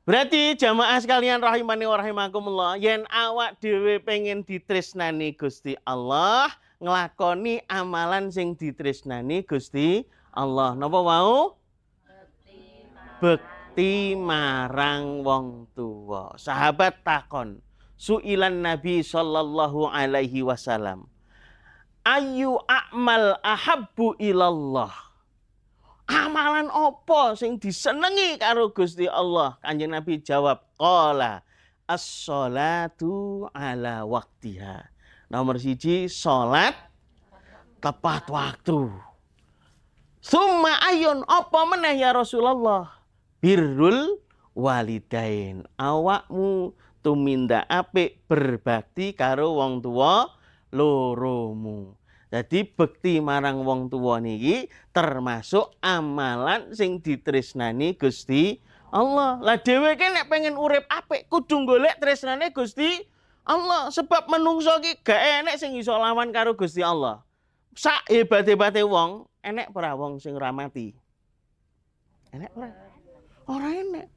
Berarti jamaah sekalian rahimani wa rahimakumullah, yen awak dhewe pengen ditresnani Gusti Allah, nglakoni amalan sing ditresnani Gusti Allah. Napa wau? Bekti marang wong tuwa. Sahabat takon, suilan Nabi sallallahu alaihi wasallam, ayu a'mal ahabbu ilallah. Amalan apa sing disenengi karo Gusti Allah? Kanjeng Nabi jawab, qala as-sholatu ala waktiha. Nomor 1, salat tepat waktu. Summa ayun, apa meneh ya Rasulullah? Birrul walidain. Awakmu tumindak apik berbakti karo wong tuwa loromu. Jadi bekti marang wong tuwa niki termasuk amalan sing ditresnani Gusti Allah. Lah dhewe ki nek pengen urip apik kudu golek tresnane Gusti Allah. Sebab menungso ki gak enek sing iso lawan karo Gusti Allah. Sak hebat-hebate wong, enek ora wong sing ora mati? Enek ora? Ora enek.